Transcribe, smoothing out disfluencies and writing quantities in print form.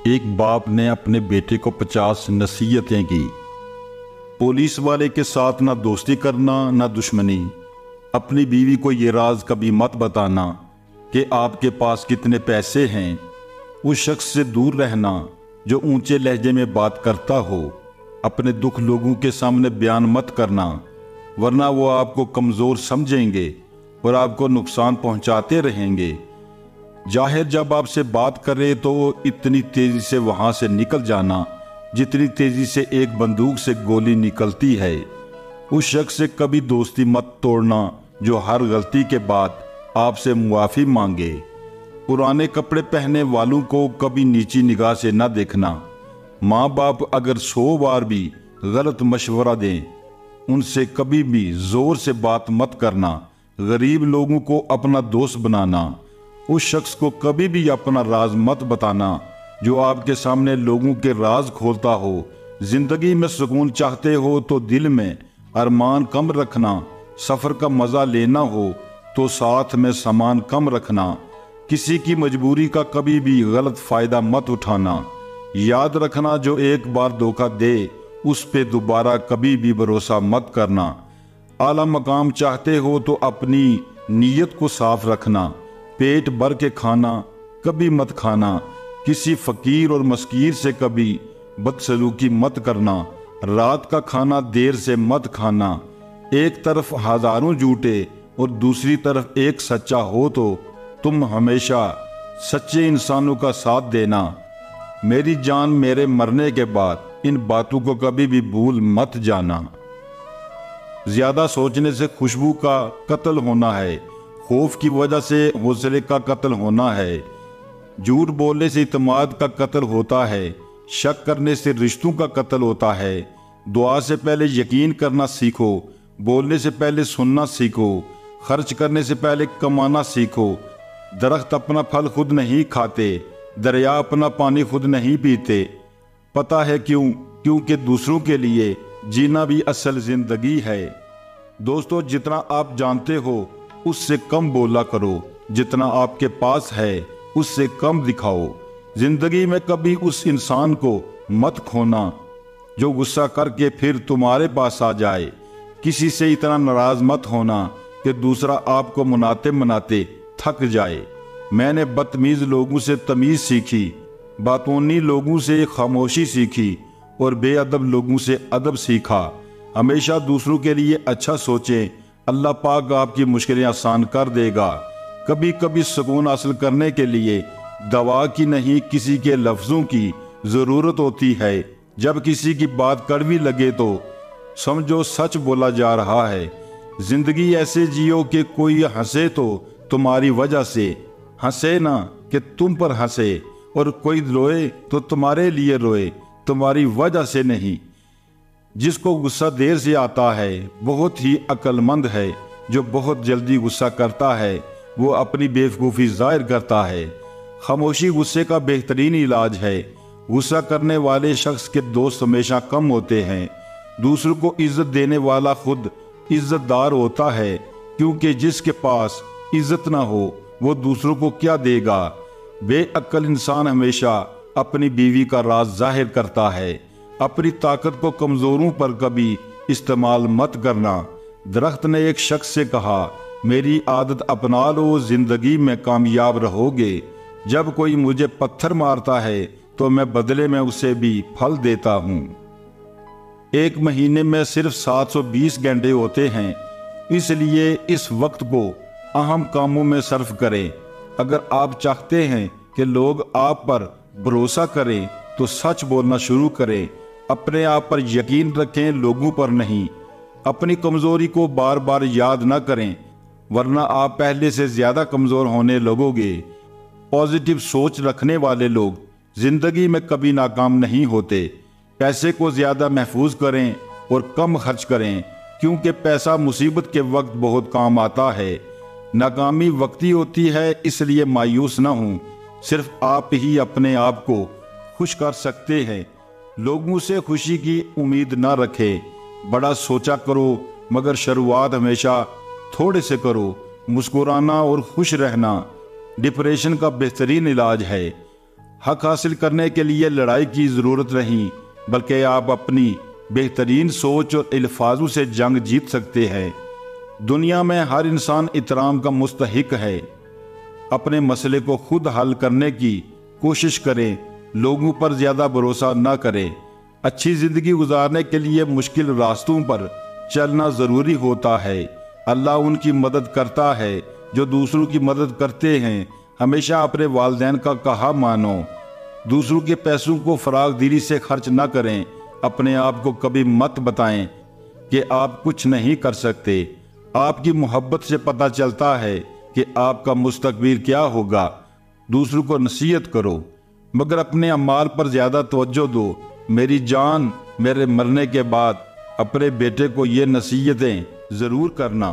एक बाप ने अपने बेटे को 50 नसीहतें की। पुलिस वाले के साथ ना दोस्ती करना ना दुश्मनी। अपनी बीवी को ये राज कभी मत बताना कि आपके पास कितने पैसे हैं। उस शख्स से दूर रहना जो ऊंचे लहजे में बात करता हो। अपने दुख लोगों के सामने बयान मत करना, वरना वो आपको कमज़ोर समझेंगे और आपको नुकसान पहुंचाते रहेंगे। जाहिर जब आपसे बात करे तो इतनी तेज़ी से वहाँ से निकल जाना जितनी तेज़ी से एक बंदूक से गोली निकलती है। उस शख्स से कभी दोस्ती मत तोड़ना जो हर गलती के बाद आपसे मुआफ़ी मांगे। पुराने कपड़े पहनने वालों को कभी नीची निगाह से न देखना। माँ बाप अगर 100 बार भी गलत मशवरा दें, उनसे कभी भी ज़ोर से बात मत करना। गरीब लोगों को अपना दोस्त बनाना। उस शख्स को कभी भी अपना राज मत बताना जो आपके सामने लोगों के राज खोलता हो। जिंदगी में सुकून चाहते हो तो दिल में अरमान कम रखना। सफ़र का मज़ा लेना हो तो साथ में सामान कम रखना। किसी की मजबूरी का कभी भी गलत फ़ायदा मत उठाना। याद रखना जो एक बार धोखा दे उस पे दोबारा कभी भी भरोसा मत करना। आला मकाम चाहते हो तो अपनी नीयत को साफ रखना। पेट भर के खाना कभी मत खाना। किसी फ़कीर और मस्कीर से कभी बदसलूकी मत करना। रात का खाना देर से मत खाना। एक तरफ हज़ारों झूठे और दूसरी तरफ एक सच्चा हो तो तुम हमेशा सच्चे इंसानों का साथ देना। मेरी जान मेरे मरने के बाद इन बातों को कभी भी भूल मत जाना। ज़्यादा सोचने से खुशबू का कत्ल होना है। खौफ की वजह से हौसले का कत्ल होना है। झूठ बोलने से इत्मीनान का कत्ल होता है। शक करने से रिश्तों का कत्ल होता है। दुआ से पहले यकीन करना सीखो। बोलने से पहले सुनना सीखो। खर्च करने से पहले कमाना सीखो। दरख्त अपना फल खुद नहीं खाते, दरिया अपना पानी खुद नहीं पीते। पता है क्यों? क्योंकि दूसरों के लिए जीना भी असल जिंदगी है। दोस्तों, जितना आप जानते हो उससे कम बोला करो। जितना आपके पास है उससे कम दिखाओ। जिंदगी में कभी उस इंसान को मत खोना जो गुस्सा करके फिर तुम्हारे पास आ जाए। किसी से इतना नाराज मत होना कि दूसरा आपको मनाते मनाते थक जाए। मैंने बदतमीज लोगों से तमीज़ सीखी, बातूनी लोगों से खामोशी सीखी और बेअदब लोगों से अदब सीखा। हमेशा दूसरों के लिए अच्छा सोचें। अल्लाह पाक आपकी मुश्किलें आसान कर देगा। कभी कभी सुकून हासिल करने के लिए दवा की नहीं किसी के लफ्ज़ों की ज़रूरत होती है। जब किसी की बात कड़वी लगे तो समझो सच बोला जा रहा है। जिंदगी ऐसे जियो कि कोई हंसे तो तुम्हारी वजह से, हंसे ना कि तुम पर हंसे, और कोई रोए तो तुम्हारे लिए रोए, तुम्हारी वजह से नहीं। जिसको गुस्सा देर से आता है बहुत ही अक्लमंद है। जो बहुत जल्दी गुस्सा करता है वो अपनी बेवकूफ़ी जाहिर करता है। खामोशी गुस्से का बेहतरीन इलाज है। गुस्सा करने वाले शख्स के दोस्त हमेशा कम होते हैं। दूसरों को इज्जत देने वाला खुद इज्जतदार होता है, क्योंकि जिसके पास इज्जत ना हो वो दूसरों को क्या देगा। बेअक्ल इंसान हमेशा अपनी बीवी का राज जाहिर करता है। अपनी ताकत को कमज़ोरों पर कभी इस्तेमाल मत करना। दरख्त ने एक शख्स से कहा, मेरी आदत अपना लो, जिंदगी में कामयाब रहोगे। जब कोई मुझे पत्थर मारता है तो मैं बदले में उसे भी फल देता हूँ। एक महीने में सिर्फ 720 घंटे होते हैं, इसलिए इस वक्त को अहम कामों में सर्फ करें। अगर आप चाहते हैं कि लोग आप पर भरोसा करें तो सच बोलना शुरू करें। अपने आप पर यकीन रखें, लोगों पर नहीं। अपनी कमज़ोरी को बार बार याद न करें, वरना आप पहले से ज़्यादा कमज़ोर होने लगोगे। पॉजिटिव सोच रखने वाले लोग ज़िंदगी में कभी नाकाम नहीं होते। पैसे को ज़्यादा महफूज करें और कम खर्च करें, क्योंकि पैसा मुसीबत के वक्त बहुत काम आता है। नाकामी वक्ती होती है, इसलिए मायूस न हों। सिर्फ आप ही अपने आप को खुश कर सकते हैं। लोगों से खुशी की उम्मीद ना रखें। बड़ा सोचा करो, मगर शुरुआत हमेशा थोड़े से करो। मुस्कुराना और खुश रहना डिप्रेशन का बेहतरीन इलाज है। हक हासिल करने के लिए लड़ाई की ज़रूरत नहीं, बल्कि आप अपनी बेहतरीन सोच और अल्फाजों से जंग जीत सकते हैं। दुनिया में हर इंसान इतराम का मुस्तहिक है। अपने मसले को खुद हल करने की कोशिश करें, लोगों पर ज़्यादा भरोसा न करें। अच्छी ज़िंदगी गुजारने के लिए मुश्किल रास्तों पर चलना ज़रूरी होता है। अल्लाह उनकी मदद करता है जो दूसरों की मदद करते हैं। हमेशा अपने वालिदैन का कहा मानो। दूसरों के पैसों को फराग दिली से खर्च न करें। अपने आप को कभी मत बताएं कि आप कुछ नहीं कर सकते। आपकी मोहब्बत से पता चलता है कि आपका मुस्तकबिल क्या होगा। दूसरों को नसीहत करो, मगर अपने अमाल पर ज़्यादा तवज्जो दो। मेरी जान, मेरे मरने के बाद अपने बेटे को ये नसीहतें ज़रूर करना।